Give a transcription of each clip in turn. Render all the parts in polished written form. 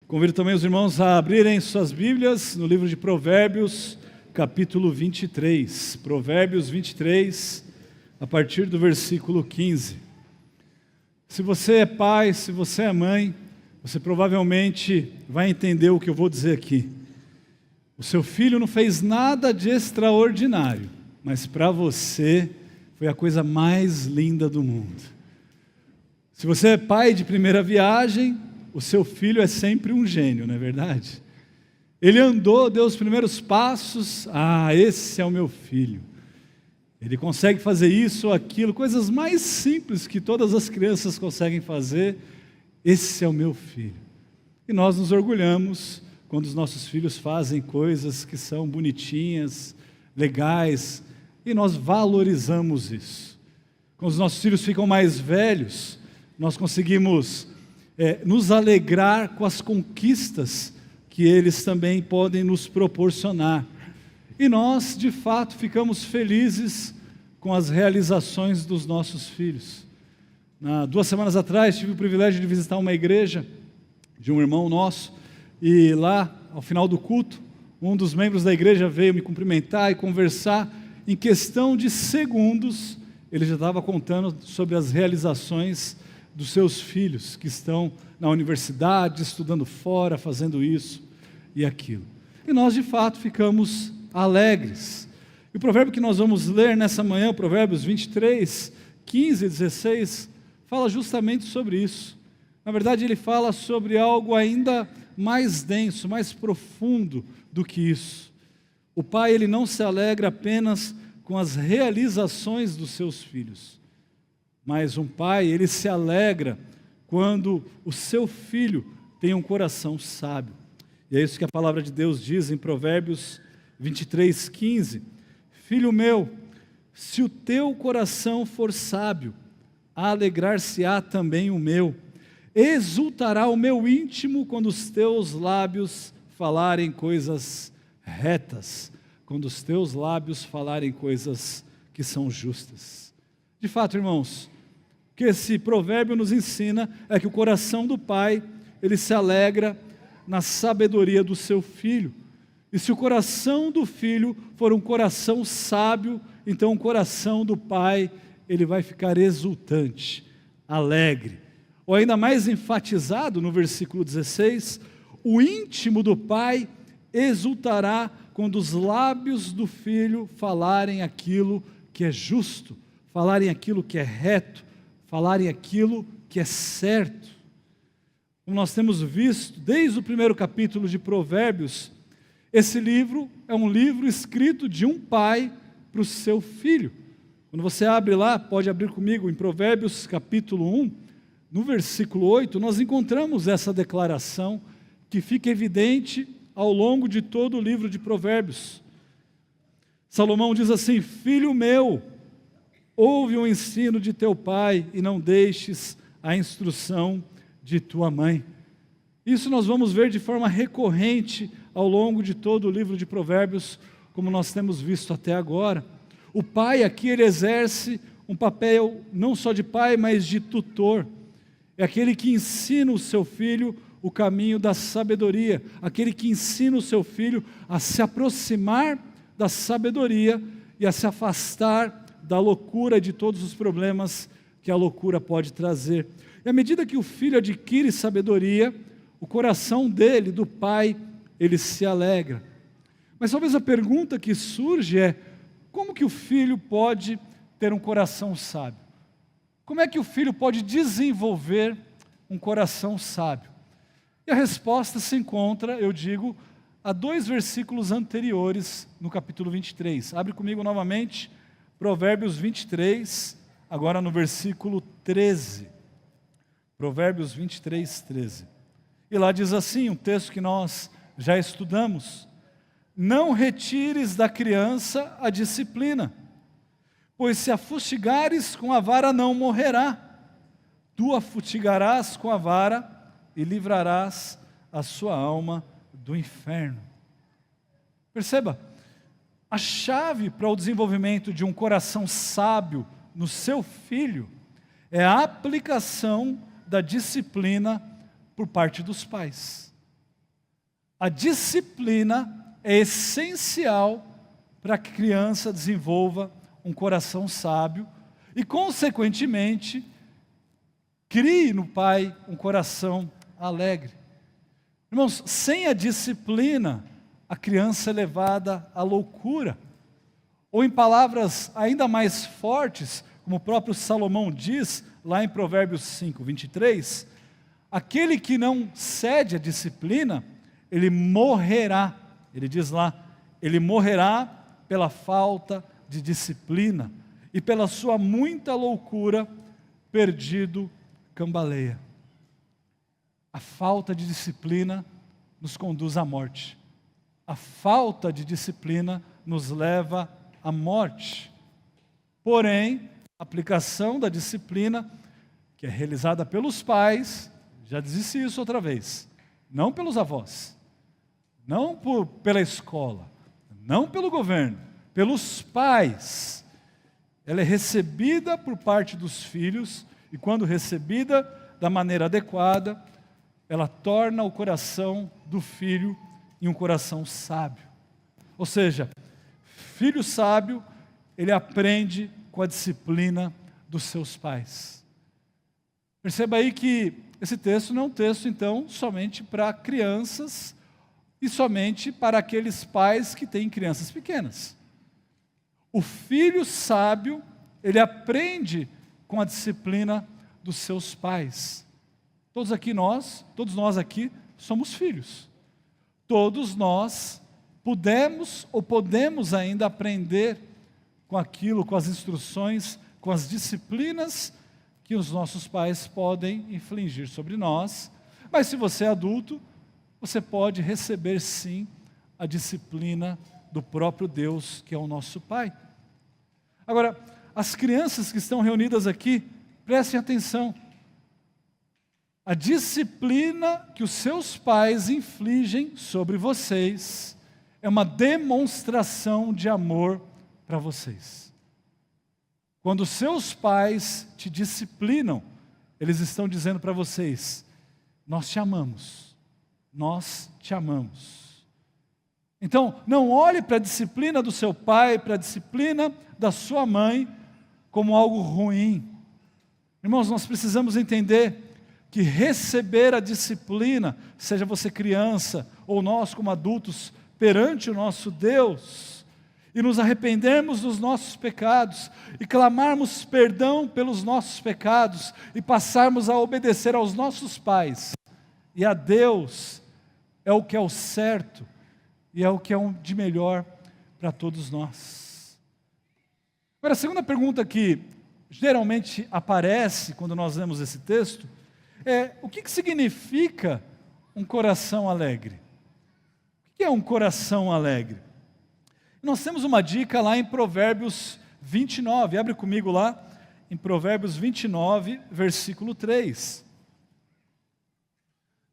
Convido também os irmãos a abrirem suas Bíblias no livro de Provérbios, capítulo 23. Provérbios 23, a partir do versículo 15. Se você é pai, se você é mãe, você provavelmente vai entender o que eu vou dizer aqui. O seu filho não fez nada de extraordinário, mas para você foi a coisa mais linda do mundo. Se você é pai de primeira viagem, o seu filho é sempre um gênio, não é verdade? Ele andou, deu os primeiros passos, esse é o meu filho. Ele consegue fazer isso ou aquilo, coisas mais simples que todas as crianças conseguem fazer, esse é o meu filho. E nós nos orgulhamos quando os nossos filhos fazem coisas que são bonitinhas, legais, e nós valorizamos isso. Quando os nossos filhos ficam mais velhos, nós conseguimos nos alegrar com as conquistas que eles também podem nos proporcionar. E nós, de fato, ficamos felizes com as realizações dos nossos filhos. 2 semanas atrás, tive o privilégio de visitar uma igreja de um irmão nosso, e lá, ao final do culto, um dos membros da igreja veio me cumprimentar e conversar. Em questão de segundos, ele já estava contando sobre as realizações dos seus filhos, que estão na universidade, estudando fora, fazendo isso e aquilo. E nós, de fato, ficamos alegres. E o provérbio que nós vamos ler nessa manhã, Provérbios 23, 15 e 16, fala justamente sobre isso. Na verdade, ele fala sobre algo ainda mais denso, mais profundo do que isso. O pai, ele não se alegra apenas com as realizações dos seus filhos, mas um pai, ele se alegra quando o seu filho tem um coração sábio. E é isso que a palavra de Deus diz em Provérbios 23, 15. Filho meu, se o teu coração for sábio, alegrar-se-á também o meu. Exultará o meu íntimo quando os teus lábios falarem coisas retas, quando os teus lábios falarem coisas que são justas. De fato, irmãos, o que esse provérbio nos ensina é que o coração do pai, ele se alegra na sabedoria do seu filho. E se o coração do filho for um coração sábio, então o coração do pai, ele vai ficar exultante, alegre. Ou ainda mais enfatizado no versículo 16, o íntimo do pai exultará quando os lábios do filho falarem aquilo que é justo, falarem aquilo que é reto, falarem aquilo que é certo. Como nós temos visto desde o primeiro capítulo de Provérbios, esse livro é um livro escrito de um pai para o seu filho. Quando você abre lá, pode abrir comigo em Provérbios capítulo 1, no versículo 8, nós encontramos essa declaração que fica evidente ao longo de todo o livro de Provérbios. Salomão diz assim: filho meu, ouve o ensino de teu pai e não deixes a instrução de tua mãe. Isso nós vamos ver de forma recorrente ao longo de todo o livro de Provérbios, como nós temos visto até agora. O pai aqui, ele exerce um papel não só de pai, mas de tutor. É aquele que ensina o seu filho o caminho da sabedoria, aquele que ensina o seu filho a se aproximar da sabedoria e a se afastar da loucura e de todos os problemas que a loucura pode trazer. E à medida que o filho adquire sabedoria, o coração dele, do pai, ele se alegra. Mas talvez a pergunta que surge é: como que o filho pode ter um coração sábio? Como é que o filho pode desenvolver um coração sábio? E a resposta se encontra, eu digo, a 2 versículos anteriores no capítulo 23. Abre comigo novamente, Provérbios 23, agora no versículo 13. Provérbios 23, 13. E lá diz assim, um texto que nós já estudamos: não retires da criança a disciplina, pois se a fustigares com a vara não morrerá. Tu a fustigarás com a vara e livrarás a sua alma do inferno. Perceba, a chave para o desenvolvimento de um coração sábio no seu filho é a aplicação da disciplina por parte dos pais. A disciplina é essencial para que a criança desenvolva um coração sábio e, consequentemente, crie no pai um coração alegre. Irmãos, sem a disciplina, a criança é levada à loucura. Ou em palavras ainda mais fortes, como o próprio Salomão diz, lá em Provérbios 5, 23, aquele que não cede à disciplina, ele morrerá. Ele diz lá, ele morrerá pela falta de disciplina e pela sua muita loucura, perdido, cambaleia. A falta de disciplina nos conduz à morte. A falta de disciplina nos leva à morte. Porém, a aplicação da disciplina, que é realizada pelos pais, já disse isso outra vez, não pelos avós, não pela escola, não pelo governo, pelos pais. Ela é recebida por parte dos filhos e, quando recebida da maneira adequada, ela torna o coração do filho em um coração sábio. Ou seja, filho sábio, ele aprende com a disciplina dos seus pais. Perceba aí que esse texto não é um texto, então, somente para crianças e somente para aqueles pais que têm crianças pequenas. O filho sábio, ele aprende com a disciplina dos seus pais. Todos nós aqui somos filhos. Todos nós podemos ainda aprender com aquilo, com as instruções, com as disciplinas que os nossos pais podem infligir sobre nós. Mas se você é adulto, você pode receber sim a disciplina do próprio Deus, que é o nosso Pai. Agora, as crianças que estão reunidas aqui, prestem atenção. A disciplina que os seus pais infligem sobre vocês é uma demonstração de amor para vocês. Quando os seus pais te disciplinam, eles estão dizendo para vocês: nós te amamos, nós te amamos. Então, não olhe para a disciplina do seu pai, para a disciplina da sua mãe, como algo ruim. Irmãos, nós precisamos entender que receber a disciplina, seja você criança ou nós como adultos, perante o nosso Deus, e nos arrependermos dos nossos pecados, e clamarmos perdão pelos nossos pecados, e passarmos a obedecer aos nossos pais, e a Deus, é o que é o certo, e é o que é de melhor para todos nós. Agora, a segunda pergunta que geralmente aparece quando nós lemos esse texto, o que significa um coração alegre? O que é um coração alegre? Nós temos uma dica lá em Provérbios 29, abre comigo lá, em Provérbios 29, versículo 3.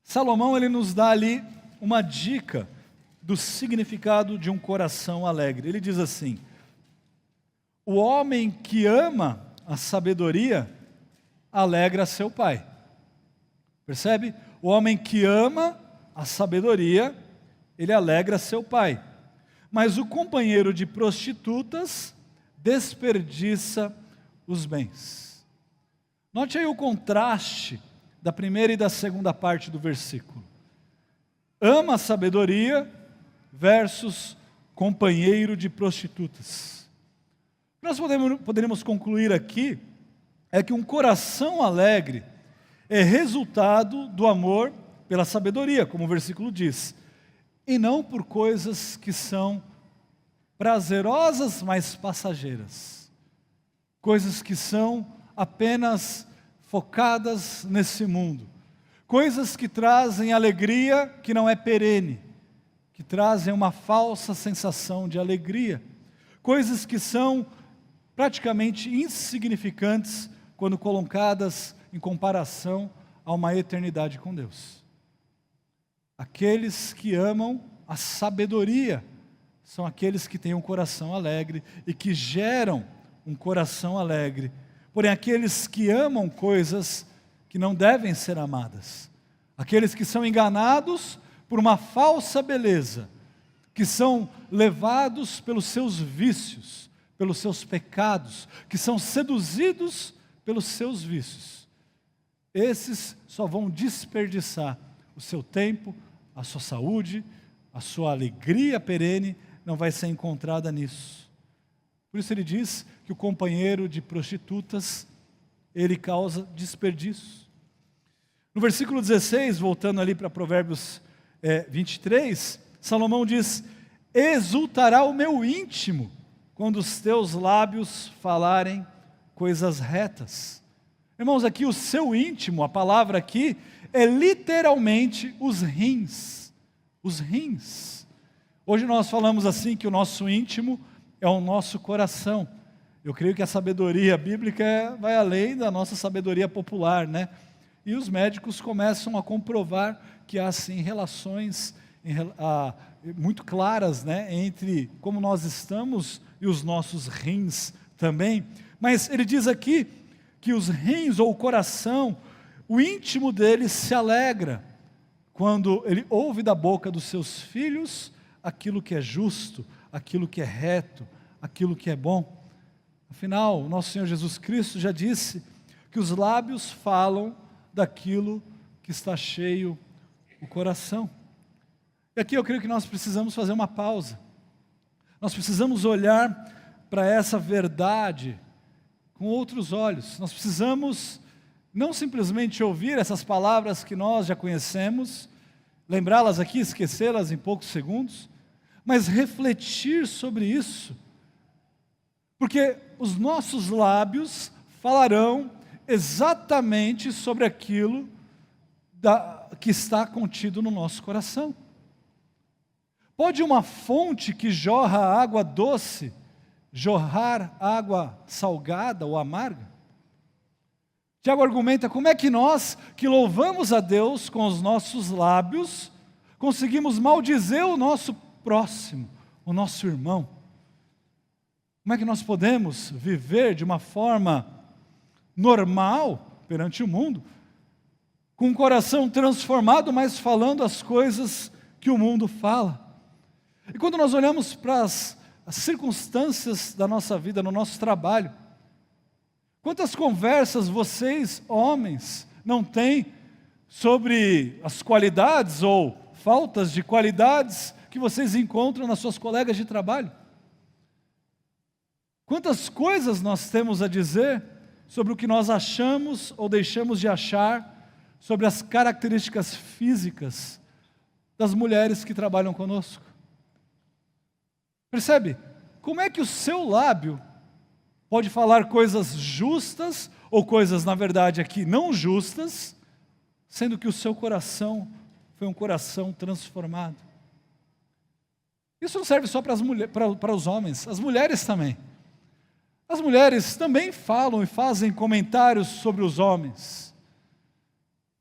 Salomão, ele nos dá ali uma dica do significado de um coração alegre. Ele diz assim: o homem que ama a sabedoria, alegra seu pai. Percebe? O homem que ama a sabedoria, ele alegra seu pai. Mas o companheiro de prostitutas desperdiça os bens. Note aí o contraste da primeira e da segunda parte do versículo. Ama a sabedoria versus companheiro de prostitutas. O que nós poderíamos concluir aqui é que um coração alegre é resultado do amor pela sabedoria, como o versículo diz, e não por coisas que são prazerosas, mas passageiras. Coisas que são apenas focadas nesse mundo. Coisas que trazem alegria que não é perene, que trazem uma falsa sensação de alegria. Coisas que são praticamente insignificantes quando colocadas em comparação a uma eternidade com Deus. Aqueles que amam a sabedoria são aqueles que têm um coração alegre e que geram um coração alegre. Porém, aqueles que amam coisas que não devem ser amadas, aqueles que são enganados por uma falsa beleza, que são levados pelos seus vícios, pelos seus pecados, que são seduzidos pelos seus vícios. Esses só vão desperdiçar o seu tempo, a sua saúde, a sua alegria perene não vai ser encontrada nisso. Por isso ele diz que o companheiro de prostitutas, ele causa desperdício. No versículo 16, voltando ali para Provérbios 23, Salomão diz: exultará o meu íntimo quando os teus lábios falarem coisas retas. Irmãos, aqui o seu íntimo, a palavra aqui, é literalmente os rins. Os rins. Hoje nós falamos assim que o nosso íntimo é o nosso coração. Eu creio que a sabedoria bíblica vai além da nossa sabedoria popular, né? E os médicos começam a comprovar que há sim relações muito claras, né, entre como nós estamos e os nossos rins também. Mas ele diz aqui que os rins ou o coração, o íntimo dele se alegra quando ele ouve da boca dos seus filhos aquilo que é justo, aquilo que é reto, aquilo que é bom. Afinal, o nosso Senhor Jesus Cristo já disse que os lábios falam daquilo que está cheio o coração. E aqui eu creio que nós precisamos fazer uma pausa. Nós precisamos olhar para essa verdade com outros olhos. Nós precisamos não simplesmente ouvir essas palavras que nós já conhecemos, lembrá-las aqui, esquecê-las em poucos segundos, mas refletir sobre isso. Porque os nossos lábios falarão exatamente sobre aquilo que está contido no nosso coração. Pode uma fonte que jorra água doce jorrar água salgada ou amarga? Tiago argumenta: como é que nós, que louvamos a Deus com os nossos lábios, conseguimos maldizer o nosso próximo, o nosso irmão? Como é que nós podemos viver de uma forma normal perante o mundo, com um coração transformado, mas falando as coisas que o mundo fala? E quando nós olhamos para as circunstâncias da nossa vida, no nosso trabalho, quantas conversas vocês, homens, não têm sobre as qualidades ou faltas de qualidades que vocês encontram nas suas colegas de trabalho? Quantas coisas nós temos a dizer sobre o que nós achamos ou deixamos de achar sobre as características físicas das mulheres que trabalham conosco? Percebe? Como é que o seu lábio pode falar coisas justas ou coisas, na verdade, aqui não justas, sendo que o seu coração foi um coração transformado? Isso não serve só para os homens, as mulheres também. As mulheres também falam e fazem comentários sobre os homens.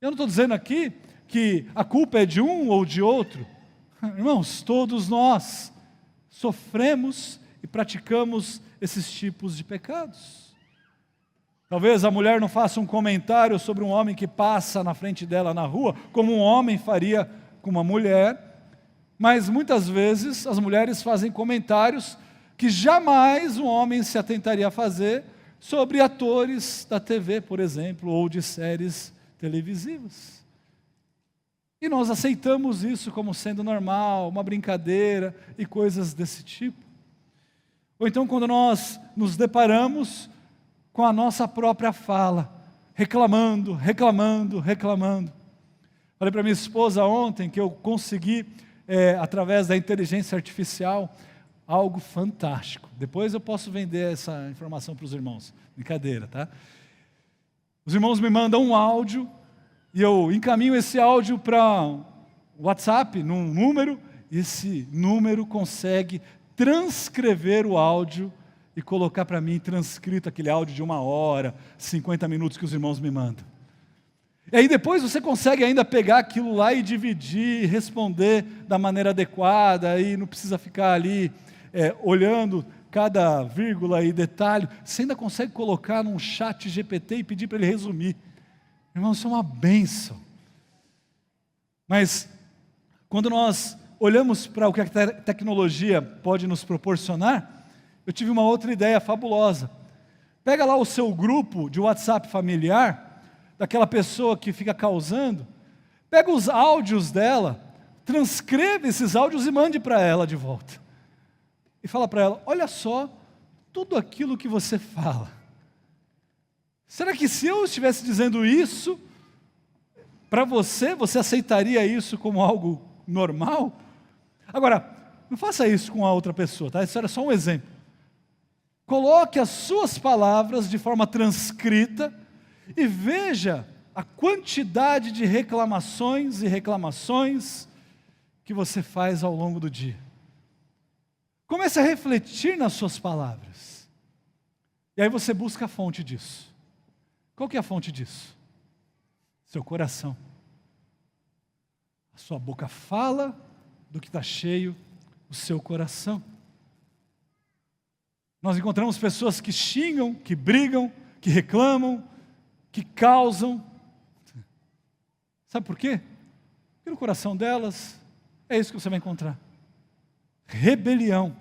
Eu não estou dizendo aqui que a culpa é de um ou de outro. Irmãos, todos nós sofremos e praticamos esses tipos de pecados. Talvez a mulher não faça um comentário sobre um homem que passa na frente dela na rua, como um homem faria com uma mulher, mas muitas vezes as mulheres fazem comentários que jamais um homem se atentaria a fazer sobre atores da TV, por exemplo, ou de séries televisivas. E nós aceitamos isso como sendo normal, uma brincadeira e coisas desse tipo. Ou então quando nós nos deparamos com a nossa própria fala, reclamando. Falei para minha esposa ontem que eu consegui, através da inteligência artificial, algo fantástico. Depois eu posso vender essa informação para os irmãos. Brincadeira, tá? Os irmãos me mandam um áudio e eu encaminho esse áudio para o WhatsApp, num número, e esse número consegue transcrever o áudio e colocar para mim transcrito aquele áudio de 1 hora, 50 minutos que os irmãos me mandam. E aí depois você consegue ainda pegar aquilo lá e dividir, responder da maneira adequada, e não precisa ficar ali olhando cada vírgula e detalhe. Você ainda consegue colocar num chat GPT e pedir para ele resumir. Irmão, isso é uma bênção. Mas quando nós olhamos para o que a tecnologia pode nos proporcionar, eu tive uma outra ideia fabulosa. Pega lá o seu grupo de WhatsApp familiar, daquela pessoa que fica causando, pega os áudios dela, transcreve esses áudios e mande para ela de volta. E fala para ela, olha só, tudo aquilo que você fala. Será que se eu estivesse dizendo isso, para você, você aceitaria isso como algo normal? Agora, não faça isso com a outra pessoa, tá? Isso era só um exemplo. Coloque as suas palavras de forma transcrita e veja a quantidade de reclamações e reclamações que você faz ao longo do dia. Comece a refletir nas suas palavras. E aí você busca a fonte disso. Qual que é a fonte disso? Seu coração. A sua boca fala do que está cheio o seu coração. Nós encontramos pessoas que xingam, que brigam, que reclamam, que causam. Sabe por quê? Porque no coração delas é isso que você vai encontrar. Rebelião,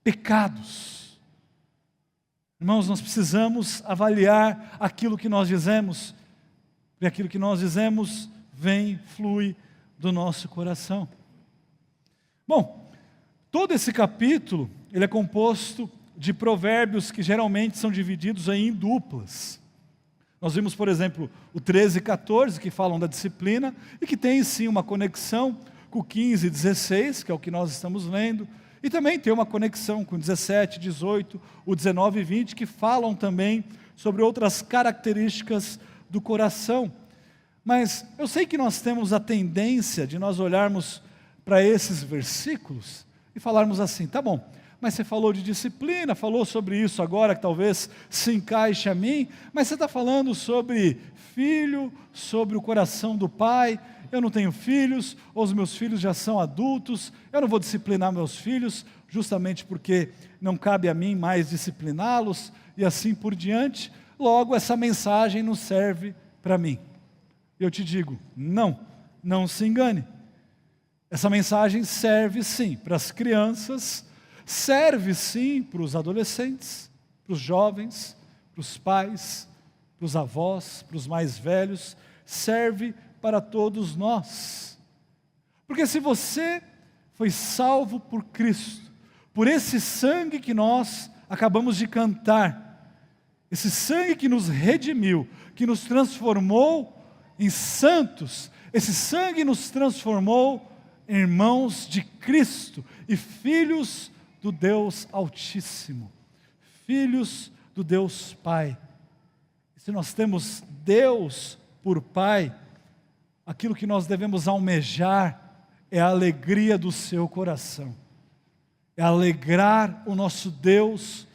pecados. Irmãos, nós precisamos avaliar aquilo que nós dizemos, e aquilo que nós dizemos flui do nosso coração. Bom, todo esse capítulo, ele é composto de provérbios que geralmente são divididos aí em duplas. Nós vimos, por exemplo, o 13 e 14, que falam da disciplina, e que tem sim uma conexão com o 15 e 16, que é o que nós estamos lendo, e também tem uma conexão com o 17, 18, o 19 e 20, que falam também sobre outras características do coração. Mas eu sei que nós temos a tendência de nós olharmos para esses versículos e falarmos assim, tá bom, mas você falou de disciplina, falou sobre isso agora, que talvez se encaixe a mim, mas você está falando sobre filho, sobre o coração do pai. Eu não tenho filhos, ou os meus filhos já são adultos, eu não vou disciplinar meus filhos, justamente porque não cabe a mim mais discipliná-los, e assim por diante. Logo, essa mensagem não serve para mim. Eu te digo, não se engane. Essa mensagem serve sim para as crianças, serve sim para os adolescentes, para os jovens, para os pais, para os avós, para os mais velhos, serve para todos nós. Porque se você foi salvo por Cristo, por esse sangue que nós acabamos de cantar, esse sangue que nos redimiu, que nos transformou em santos, esse sangue nos transformou em irmãos de Cristo e filhos do Deus Altíssimo, filhos do Deus Pai. E se nós temos Deus por Pai, aquilo que nós devemos almejar é a alegria do seu coração, é alegrar o nosso Deus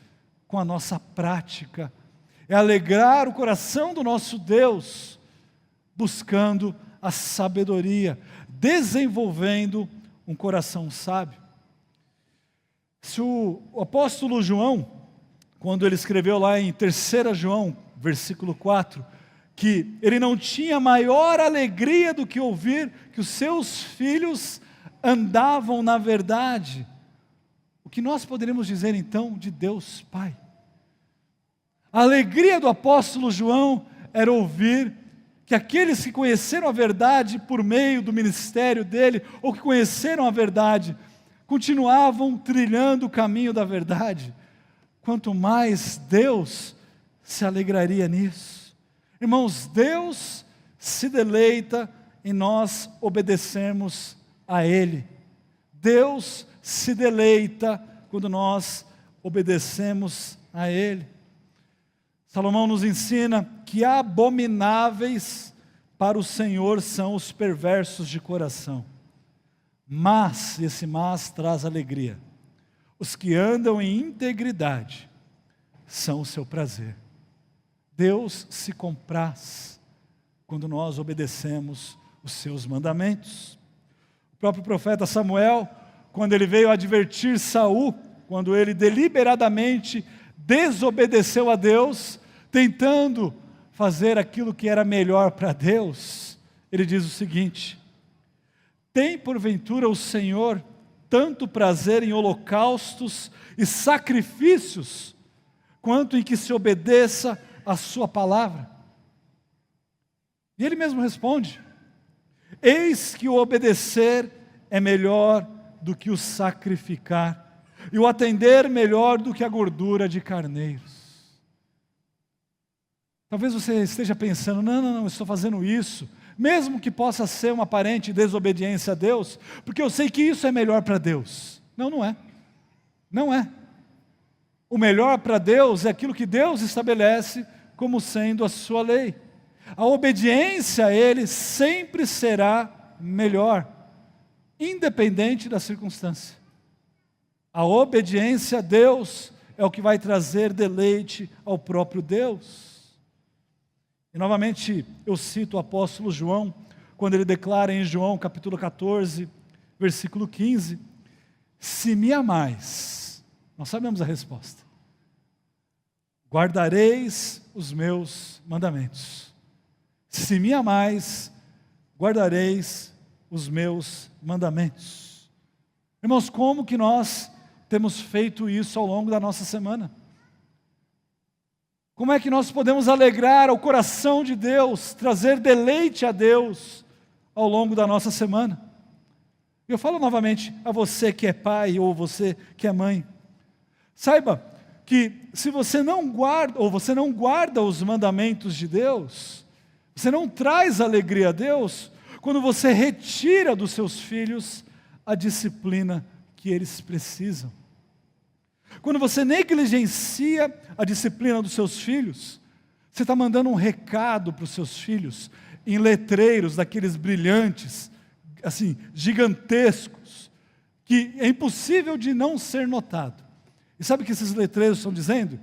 com a nossa prática, é alegrar o coração do nosso Deus, buscando a sabedoria, desenvolvendo um coração sábio. Se o apóstolo João, quando ele escreveu lá em 3 João, versículo 4, que ele não tinha maior alegria do que ouvir que os seus filhos andavam na verdade, o que nós poderíamos dizer então de Deus Pai? A alegria do apóstolo João era ouvir que aqueles que conheceram a verdade por meio do ministério dele, ou que conheceram a verdade, continuavam trilhando o caminho da verdade. Quanto mais Deus se alegraria nisso. Irmãos, Deus se deleita em nós obedecermos a Ele. Deus se deleita quando nós obedecemos a Ele. Salomão nos ensina que abomináveis para o Senhor são os perversos de coração. Mas, esse mas traz alegria. Os que andam em integridade são o seu prazer. Deus se compraz quando nós obedecemos os seus mandamentos. O próprio profeta Samuel, quando ele veio advertir Saul, quando ele deliberadamente desobedeceu a Deus, tentando fazer aquilo que era melhor para Deus, ele diz o seguinte: tem porventura o Senhor tanto prazer em holocaustos e sacrifícios, quanto em que se obedeça a sua palavra? E ele mesmo responde: eis que o obedecer é melhor do que o sacrificar, e o atender melhor do que a gordura de carneiros. Talvez você esteja pensando: não, eu estou fazendo isso, mesmo que possa ser uma aparente desobediência a Deus, porque eu sei que isso é melhor para Deus. Não é. Não é. O melhor para Deus é aquilo que Deus estabelece como sendo a sua lei. A obediência a Ele sempre será melhor, independente da circunstância. A obediência a Deus é o que vai trazer deleite ao próprio Deus. E novamente eu cito o apóstolo João, quando ele declara em João capítulo 14, versículo 15, se me amais, nós sabemos a resposta, guardareis os meus mandamentos. Se me amais, guardareis os meus mandamentos. Irmãos, como que nós temos feito isso ao longo da nossa semana? Como é que nós podemos alegrar o coração de Deus, trazer deleite a Deus ao longo da nossa semana? Eu falo novamente a você que é pai ou você que é mãe. Saiba que se você não guarda, ou você não guarda os mandamentos de Deus, você não traz alegria a Deus quando você retira dos seus filhos a disciplina que eles precisam. Quando você negligencia a disciplina dos seus filhos, você está mandando um recado para os seus filhos em letreiros daqueles brilhantes, assim, gigantescos, que é impossível de não ser notado. E sabe o que esses letreiros estão dizendo?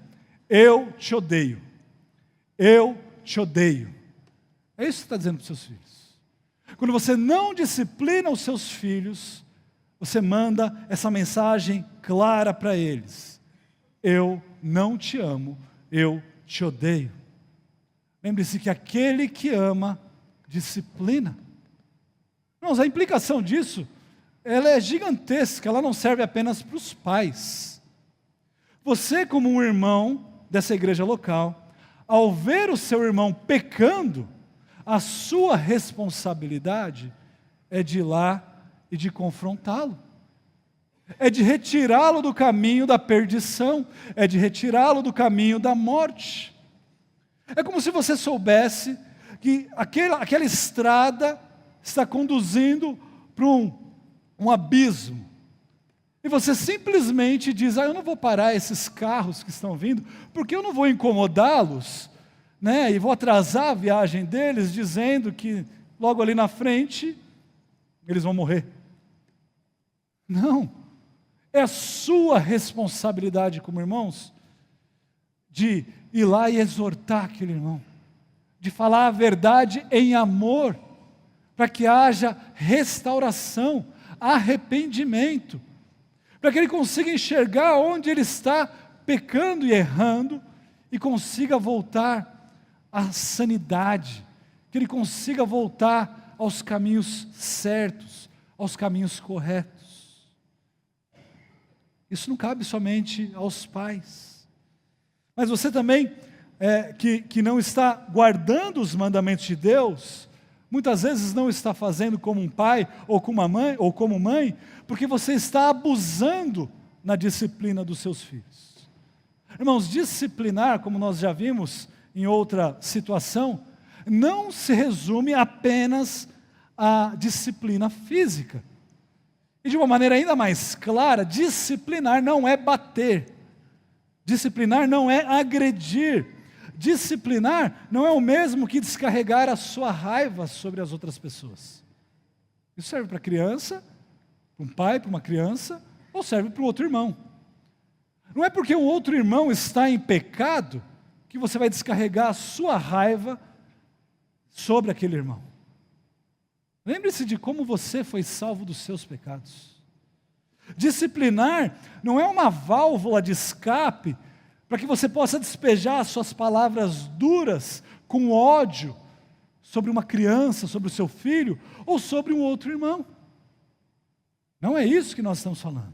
Eu te odeio. Eu te odeio. É isso que você está dizendo para os seus filhos. Quando você não disciplina os seus filhos, você manda essa mensagem clara para eles: eu não te amo, eu te odeio. Lembre-se que aquele que ama, disciplina. Irmãos, a implicação disso, ela é gigantesca, ela não serve apenas para os pais. Você, como um irmão dessa igreja local, ao ver o seu irmão pecando, a sua responsabilidade é de ir lá e de confrontá-lo, é de retirá-lo do caminho da perdição, é de retirá-lo do caminho da morte. É como se você soubesse que aquela estrada está conduzindo para um abismo, e você simplesmente diz: eu não vou parar esses carros que estão vindo, porque eu não vou incomodá-los, né, e vou atrasar a viagem deles, dizendo que logo ali na frente eles vão morrer. Não, é a sua responsabilidade como irmãos, de ir lá e exortar aquele irmão, de falar a verdade em amor, para que haja restauração, arrependimento, para que ele consiga enxergar onde ele está pecando e errando, e consiga voltar à sanidade, que ele consiga voltar aos caminhos certos, aos caminhos corretos. Isso não cabe somente aos pais, mas você também, que não está guardando os mandamentos de Deus, muitas vezes não está fazendo como um pai, ou como mãe, porque você está abusando na disciplina dos seus filhos. Irmãos, disciplinar, como nós já vimos em outra situação, não se resume apenas à disciplina física. E de uma maneira ainda mais clara, disciplinar não é bater, disciplinar não é agredir, disciplinar não é o mesmo que descarregar a sua raiva sobre as outras pessoas. Isso serve para a criança, para um pai, para uma criança, ou serve para o outro irmão. Não é porque o outro irmão está em pecado que você vai descarregar a sua raiva sobre aquele irmão. Lembre-se de como você foi salvo dos seus pecados. Disciplinar não é uma válvula de escape para que você possa despejar as suas palavras duras, com ódio, sobre uma criança, sobre o seu filho, ou sobre um outro irmão. Não é isso que nós estamos falando.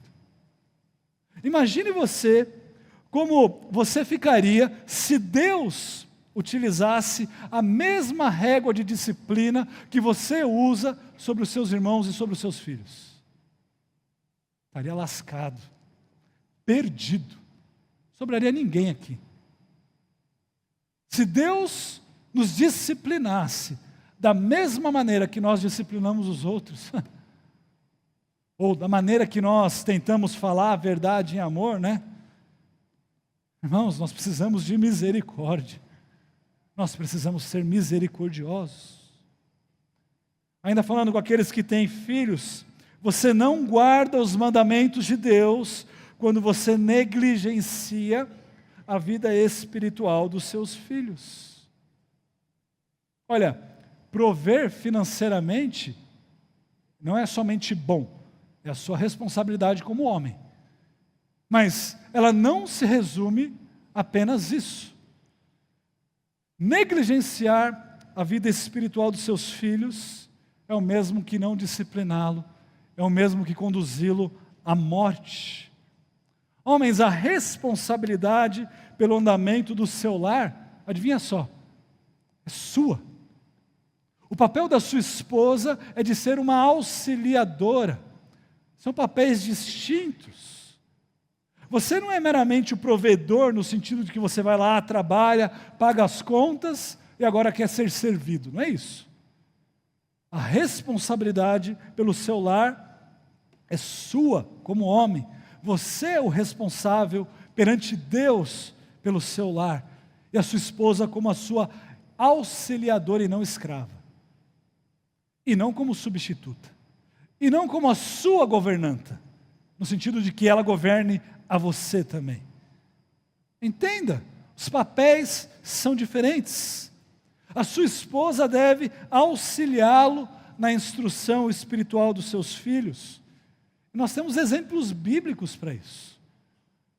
Imagine você, como você ficaria se Deus utilizasse a mesma régua de disciplina que você usa sobre os seus irmãos e sobre os seus filhos. Estaria lascado, perdido, não sobraria ninguém aqui. Se Deus nos disciplinasse da mesma maneira que nós disciplinamos os outros, ou da maneira que nós tentamos falar a verdade em amor, né? Irmãos, nós precisamos de misericórdia. Nós precisamos ser misericordiosos. Ainda falando com aqueles que têm filhos, você não guarda os mandamentos de Deus quando você negligencia a vida espiritual dos seus filhos. Olha, prover financeiramente não é somente bom, é a sua responsabilidade como homem. Mas ela não se resume apenas isso. Negligenciar a vida espiritual dos seus filhos é o mesmo que não discipliná-lo, é o mesmo que conduzi-lo à morte. Homens, a responsabilidade pelo andamento do seu lar, adivinha só, é sua. O papel da sua esposa é de ser uma auxiliadora. São papéis distintos. Você não é meramente o provedor no sentido de que você vai lá, trabalha, paga as contas e agora quer ser servido. Não é isso. A responsabilidade pelo seu lar é sua como homem. Você é o responsável perante Deus pelo seu lar. E a sua esposa como a sua auxiliadora e não escrava. E não como substituta. E não como a sua governanta. No sentido de que ela governe a você também. Entenda, os papéis são diferentes. A sua esposa deve auxiliá-lo na instrução espiritual dos seus filhos. Nós temos exemplos bíblicos para isso.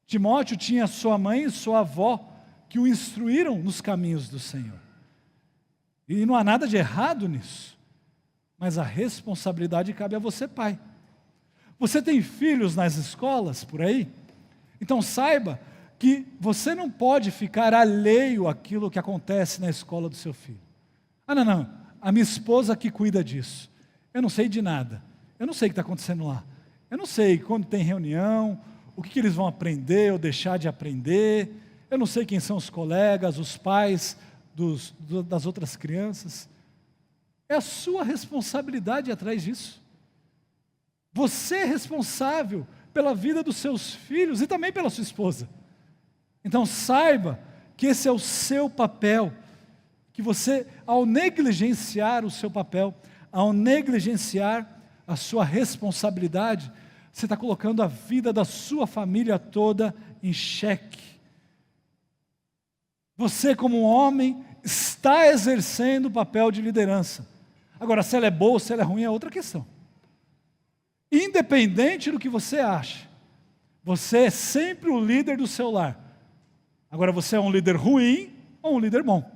Timóteo tinha sua mãe e sua avó que o instruíram nos caminhos do Senhor. E não há nada de errado nisso. Mas a responsabilidade cabe a você, pai. Você tem filhos nas escolas por aí? Então saiba que você não pode ficar alheio àquilo que acontece na escola do seu filho. Não, a minha esposa que cuida disso. Eu não sei de nada. Eu não sei o que está acontecendo lá. Eu não sei quando tem reunião, o que eles vão aprender ou deixar de aprender. Eu não sei quem são os colegas, os pais das outras crianças. É a sua responsabilidade atrás disso. Você é responsável pela vida dos seus filhos e também pela sua esposa. Então saiba que esse é o seu papel, que você, ao negligenciar o seu papel, ao negligenciar a sua responsabilidade, você está colocando a vida da sua família toda em xeque. Você, como homem, está exercendo o papel de liderança. Agora, se ela é boa ou se ela é ruim é outra questão. Independente do que você acha, você é sempre o líder do seu lar. Agora, você é um líder ruim ou um líder bom?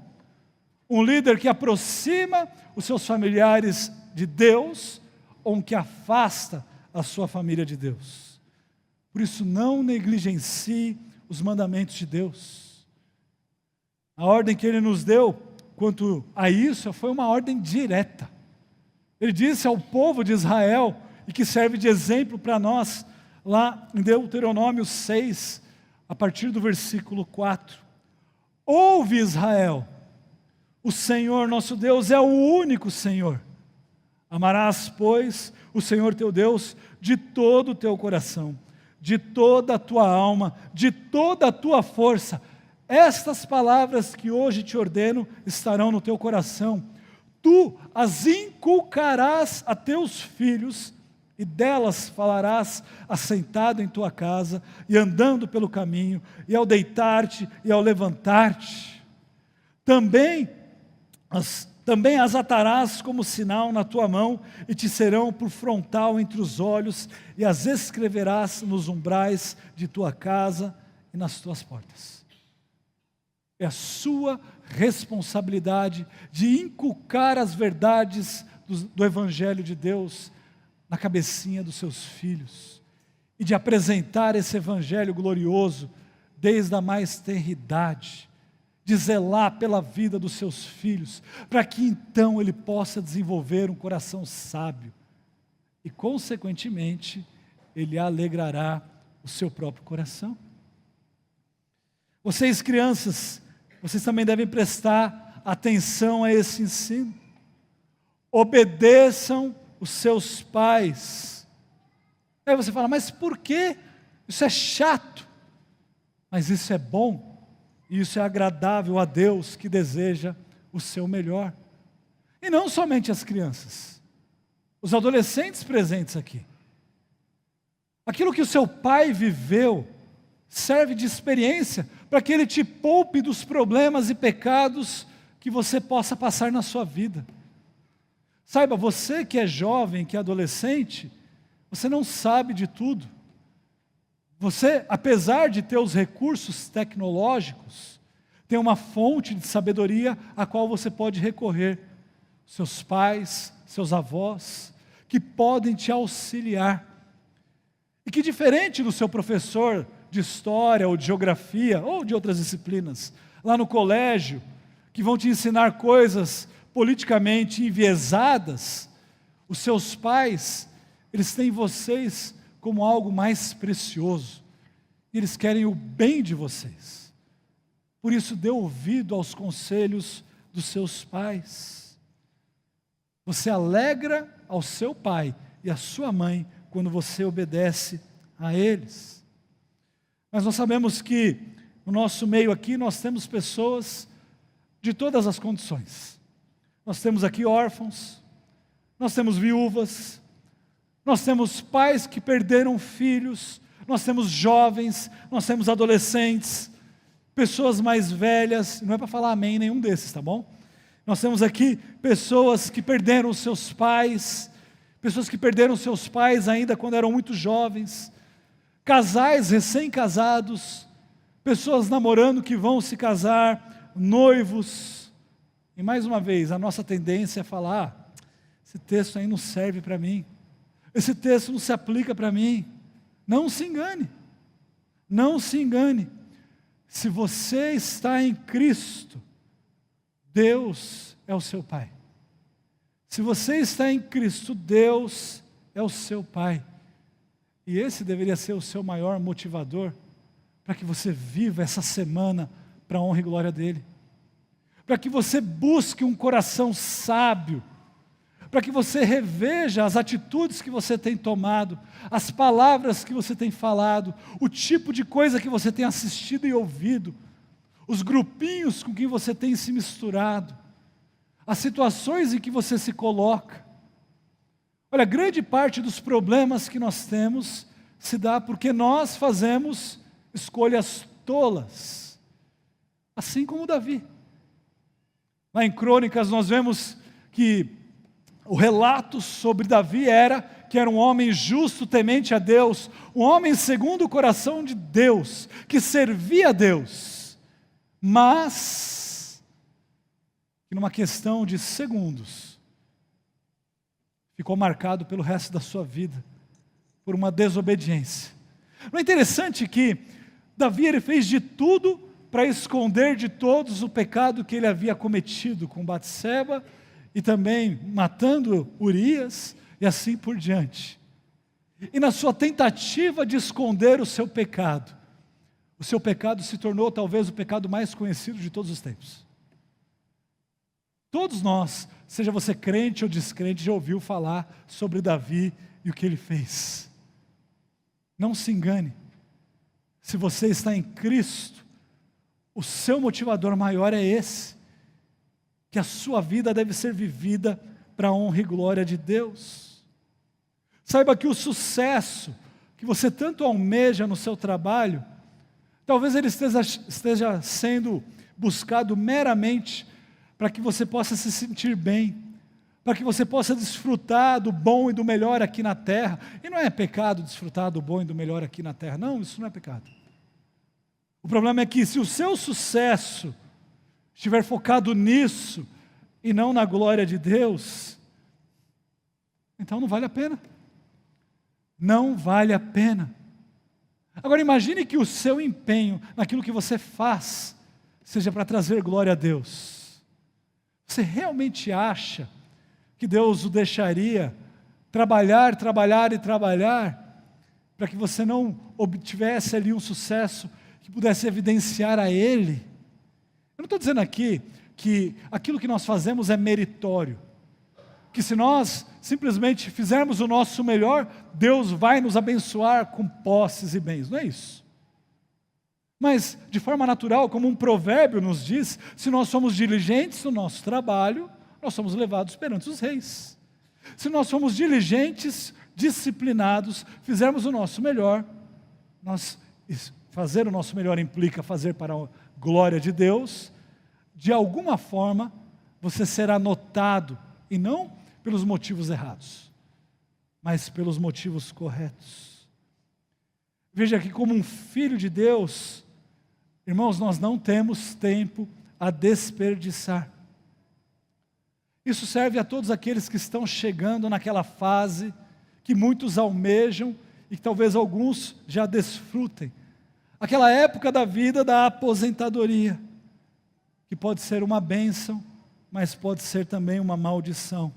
Um líder que aproxima os seus familiares de Deus ou um que afasta a sua família de Deus? Por isso, não negligencie os mandamentos de Deus. A ordem que Ele nos deu quanto a isso foi uma ordem direta. Ele disse ao povo de Israel, e que serve de exemplo para nós, lá em Deuteronômio 6, a partir do versículo 4. Ouve, Israel, o Senhor nosso Deus é o único Senhor. Amarás, pois, o Senhor teu Deus de todo o teu coração, de toda a tua alma, de toda a tua força. Estas palavras que hoje te ordeno estarão no teu coração. Tu as inculcarás a teus filhos, e delas falarás assentado em tua casa, e andando pelo caminho, e ao deitar-te e ao levantar-te. Também as atarás como sinal na tua mão, e te serão por frontal entre os olhos, e as escreverás nos umbrais de tua casa e nas tuas portas. É a sua responsabilidade de inculcar as verdades do Evangelho de Deus na cabecinha dos seus filhos e de apresentar esse evangelho glorioso desde a mais tenra idade, de zelar pela vida dos seus filhos, para que então ele possa desenvolver um coração sábio e, consequentemente, ele alegrará o seu próprio coração. Vocês, crianças, vocês também devem prestar atenção a esse ensino. Obedeçam os seus pais. Aí você fala, mas por quê? Isso é chato. Mas isso é bom. E isso é agradável a Deus, que deseja o seu melhor. E não somente as crianças. Os adolescentes presentes aqui. Aquilo que o seu pai viveu serve de experiência para que ele te poupe dos problemas e pecados que você possa passar na sua vida. Saiba, você que é jovem, que é adolescente, você não sabe de tudo. Você, apesar de ter os recursos tecnológicos, tem uma fonte de sabedoria a qual você pode recorrer. Seus pais, seus avós, que podem te auxiliar. E que diferente do seu professor de história ou de geografia ou de outras disciplinas, lá no colégio, que vão te ensinar coisas politicamente enviesadas, os seus pais, eles têm vocês como algo mais precioso. E eles querem o bem de vocês. Por isso, dê ouvido aos conselhos dos seus pais. Você alegra ao seu pai e à sua mãe quando você obedece a eles. Mas nós sabemos que no nosso meio aqui nós temos pessoas de todas as condições. Nós temos aqui órfãos, nós temos viúvas, nós temos pais que perderam filhos, nós temos jovens, nós temos adolescentes, pessoas mais velhas, não é para falar amém nenhum desses, tá bom? Nós temos aqui pessoas que perderam os seus pais, pessoas que perderam seus pais ainda quando eram muito jovens, casais recém-casados, pessoas namorando que vão se casar, noivos. E mais uma vez, a nossa tendência é falar, esse texto aí não serve para mim, esse texto não se aplica para mim. Não se engane, não se engane. Se você está em Cristo, Deus é o seu Pai. Se você está em Cristo, Deus é o seu Pai. E esse deveria ser o seu maior motivador para que você viva essa semana para a honra e glória dEle. Para que você busque um coração sábio, para que você reveja as atitudes que você tem tomado, as palavras que você tem falado, o tipo de coisa que você tem assistido e ouvido, os grupinhos com que você tem se misturado, as situações em que você se coloca. Olha, grande parte dos problemas que nós temos se dá porque nós fazemos escolhas tolas, assim como Davi. Lá em Crônicas nós vemos que o relato sobre Davi era que era um homem justo, temente a Deus, um homem segundo o coração de Deus, que servia a Deus, mas que numa questão de segundos ficou marcado pelo resto da sua vida por uma desobediência. Não é interessante que Davi ele fez de tudo para esconder de todos o pecado que ele havia cometido com Batseba e também matando Urias e assim por diante. E na sua tentativa de esconder o seu pecado se tornou talvez o pecado mais conhecido de todos os tempos. Todos nós, seja você crente ou descrente, já ouviu falar sobre Davi e o que ele fez. Não se engane, se você está em Cristo, o seu motivador maior é esse, que a sua vida deve ser vivida para a honra e glória de Deus. Saiba que o sucesso que você tanto almeja no seu trabalho, talvez ele esteja sendo buscado meramente para que você possa se sentir bem, para que você possa desfrutar do bom e do melhor aqui na terra. E não é pecado desfrutar do bom e do melhor aqui na terra, não, isso não é pecado. O problema é que se o seu sucesso estiver focado nisso e não na glória de Deus, então não vale a pena. não vale a pena. Agora imagine que o seu empenho naquilo que você faz seja para trazer glória a Deus. Você realmente acha que Deus o deixaria trabalhar para que você não obtivesse ali um sucesso que pudesse evidenciar a Ele? Eu não estou dizendo aqui que aquilo que nós fazemos é meritório, que se nós simplesmente fizermos o nosso melhor, Deus vai nos abençoar com posses e bens, não é isso. Mas, de forma natural, como um provérbio nos diz, se nós somos diligentes no nosso trabalho, nós somos levados perante os reis. Se nós somos diligentes, disciplinados, fizermos o nosso melhor, fazer o nosso melhor implica fazer para a glória de Deus, de alguma forma você será notado, e não pelos motivos errados, mas pelos motivos corretos. Veja que como um filho de Deus, irmãos, nós não temos tempo a desperdiçar. Isso serve a todos aqueles que estão chegando naquela fase que muitos almejam e que talvez alguns já desfrutem. Aquela época da vida da aposentadoria, que pode ser uma bênção, mas pode ser também uma maldição.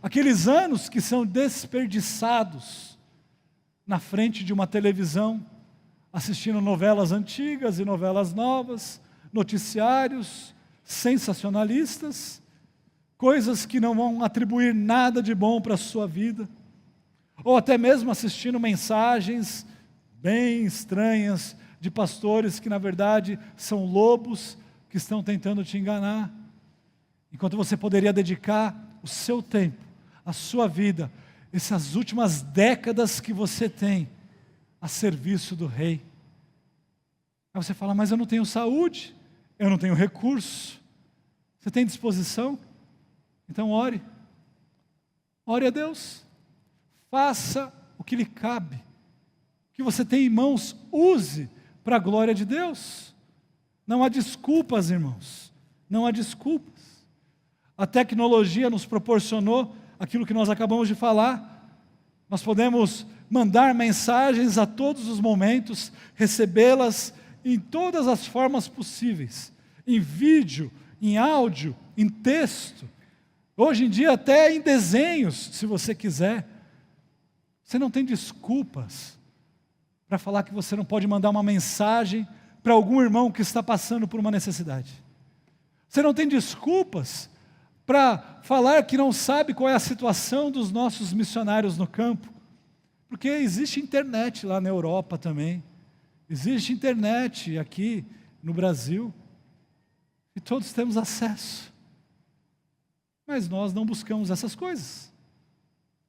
Aqueles anos que são desperdiçados na frente de uma televisão, assistindo novelas antigas e novelas novas, noticiários sensacionalistas, coisas que não vão atribuir nada de bom para a sua vida, ou até mesmo assistindo mensagens bem estranhas de pastores que na verdade são lobos que estão tentando te enganar, enquanto você poderia dedicar o seu tempo, a sua vida, essas últimas décadas que você tem a serviço do Rei. Aí você fala, mas eu não tenho saúde, eu não tenho recurso. Você tem disposição? Então ore a Deus, faça o que lhe cabe, o que você tem em mãos, use para a glória de Deus. Não há desculpas, irmãos, não há desculpas. A tecnologia nos proporcionou aquilo que nós acabamos de falar. Nós podemos mandar mensagens a todos os momentos, recebê-las em todas as formas possíveis, em vídeo, em áudio, em texto, hoje em dia até em desenhos, se você quiser. Você não tem desculpas para falar que você não pode mandar uma mensagem para algum irmão que está passando por uma necessidade. Você não tem desculpas para falar que não sabe qual é a situação dos nossos missionários no campo, porque existe internet lá na Europa também, existe internet aqui no Brasil, e todos temos acesso, mas nós não buscamos essas coisas.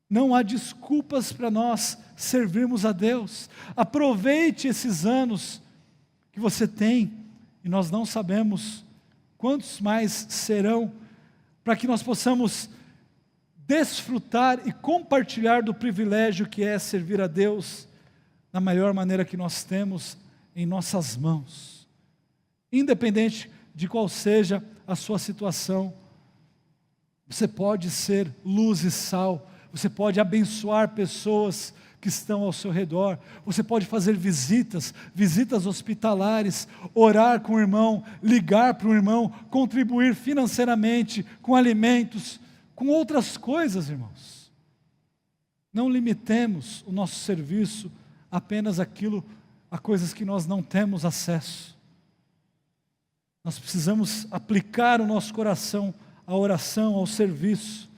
Não há desculpas para nós servirmos a Deus. Aproveite esses anos que você tem, e nós não sabemos quantos mais serão, para que nós possamos desfrutar e compartilhar do privilégio que é servir a Deus da melhor maneira que nós temos em nossas mãos. Independente de qual seja a sua situação, você pode ser luz e sal, você pode abençoar pessoas que estão ao seu redor, você pode fazer visitas hospitalares, orar com o irmão, ligar para o irmão, contribuir financeiramente, com alimentos, com outras coisas, irmãos. Não limitemos o nosso serviço apenas a coisas que nós não temos acesso. Nós precisamos aplicar o nosso coração à oração, ao serviço,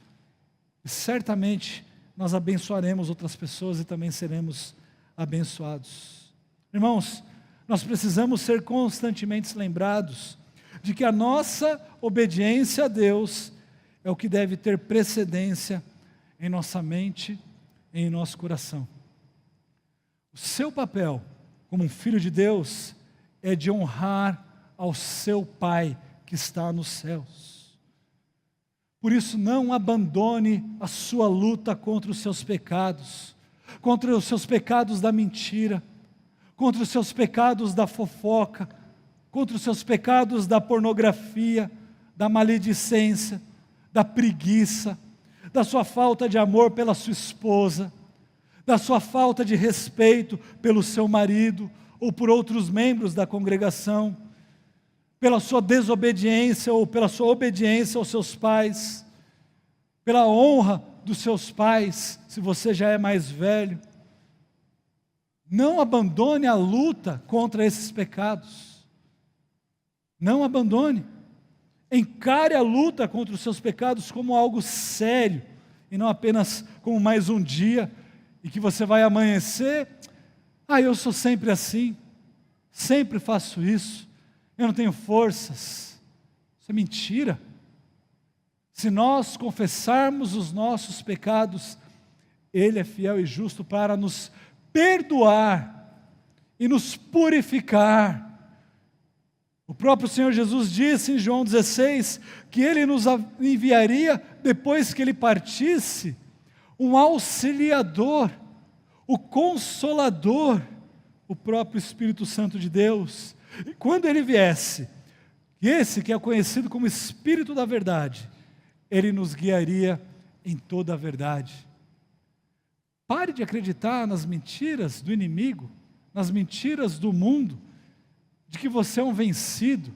e certamente nós abençoaremos outras pessoas e também seremos abençoados. Irmãos, nós precisamos ser constantemente lembrados de que a nossa obediência a Deus é o que deve ter precedência em nossa mente e em nosso coração. O seu papel como um filho de Deus é de honrar ao seu Pai que está nos céus. Por isso, não abandone a sua luta contra os seus pecados da mentira, contra os seus pecados da fofoca, contra os seus pecados da pornografia, da maledicência, da preguiça, da sua falta de amor pela sua esposa, da sua falta de respeito pelo seu marido ou por outros membros da congregação, pela sua desobediência ou pela sua obediência aos seus pais, pela honra dos seus pais, se você já é mais velho. Não abandone a luta contra esses pecados. Não abandone. Encare a luta contra os seus pecados como algo sério, e não apenas como mais um dia, e que você vai amanhecer, eu sou sempre assim, sempre faço isso, eu não tenho forças. Isso é mentira. Se nós confessarmos os nossos pecados, Ele é fiel e justo para nos perdoar e nos purificar. O próprio Senhor Jesus disse em João 16, que Ele nos enviaria, depois que Ele partisse, um auxiliador, o Consolador, o próprio Espírito Santo de Deus. E quando Ele viesse, esse que é conhecido como Espírito da Verdade, Ele nos guiaria em toda a verdade. Pare de acreditar nas mentiras do inimigo, nas mentiras do mundo, de que você é um vencido,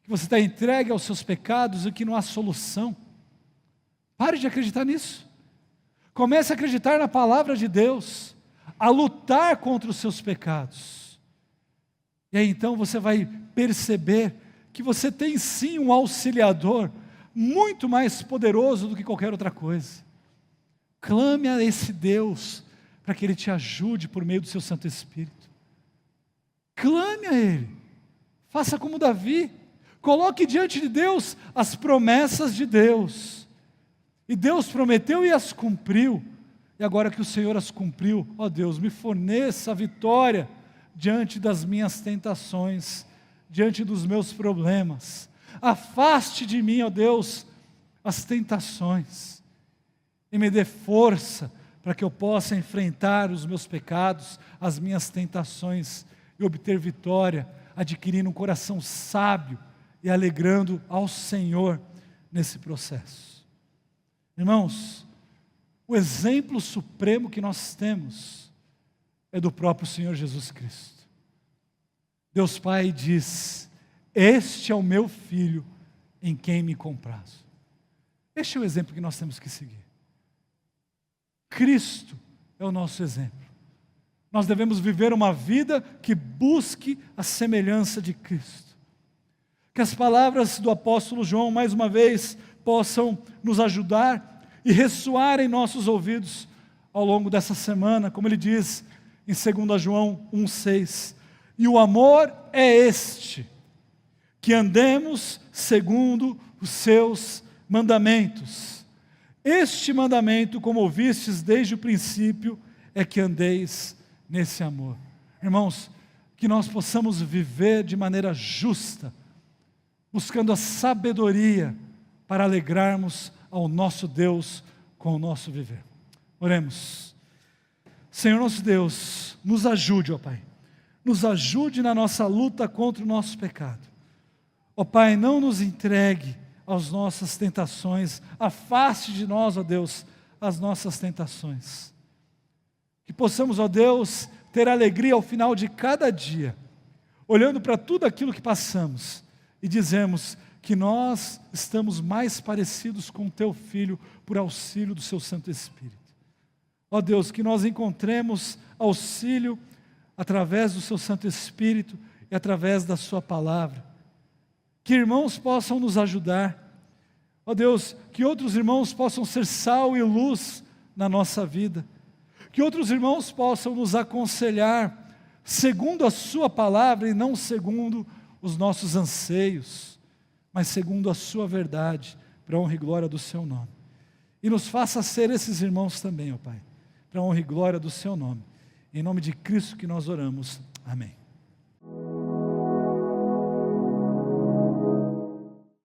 que você está entregue aos seus pecados e que não há solução. Pare de acreditar nisso. Comece a acreditar na palavra de Deus, a lutar contra os seus pecados. E aí então você vai perceber que você tem sim um auxiliador muito mais poderoso do que qualquer outra coisa. Clame a esse Deus para que Ele te ajude por meio do seu Santo Espírito. Clame a Ele. Faça como Davi. Coloque diante de Deus as promessas de Deus. E Deus prometeu e as cumpriu. E agora que o Senhor as cumpriu, ó Deus, me forneça a vitória diante das minhas tentações, diante dos meus problemas. Afaste de mim, ó Deus, as tentações. E me dê força para que eu possa enfrentar os meus pecados, as minhas tentações e obter vitória, adquirindo um coração sábio e alegrando ao Senhor nesse processo. Irmãos, o exemplo supremo que nós temos é do próprio Senhor Jesus Cristo. Deus Pai diz: este é o meu Filho em quem me comprazo. Este é o exemplo que nós temos que seguir. Cristo é o nosso exemplo. Nós devemos viver uma vida que busque a semelhança de Cristo. Que as palavras do apóstolo João, mais uma vez, possam nos ajudar e ressoar em nossos ouvidos ao longo dessa semana, como ele diz em 2 João 1,6. E o amor é este, que andemos segundo os seus mandamentos. Este mandamento, como ouvistes desde o princípio, é que andeis nesse amor. Irmãos, que nós possamos viver de maneira justa, buscando a sabedoria para alegrarmos ao nosso Deus com o nosso viver. Oremos. Senhor nosso Deus, nos ajude, ó Pai. Nos ajude na nossa luta contra o nosso pecado. Ó Pai, não nos entregue às nossas tentações. Afaste de nós, ó Deus, as nossas tentações. Que possamos, ó Deus, ter alegria ao final de cada dia, olhando para tudo aquilo que passamos e dizemos que nós estamos mais parecidos com o Teu Filho por auxílio do Seu Santo Espírito. Ó Deus, que nós encontremos auxílio através do Seu Santo Espírito e através da Sua Palavra. Que irmãos possam nos ajudar. Ó Deus, que outros irmãos possam ser sal e luz na nossa vida. Que outros irmãos possam nos aconselhar segundo a Sua Palavra e não segundo os nossos anseios, mas segundo a Sua verdade, para a honra e glória do Seu nome. E nos faça ser esses irmãos também, ó Pai, para a honra e glória do Seu nome. Em nome de Cristo que nós oramos. Amém.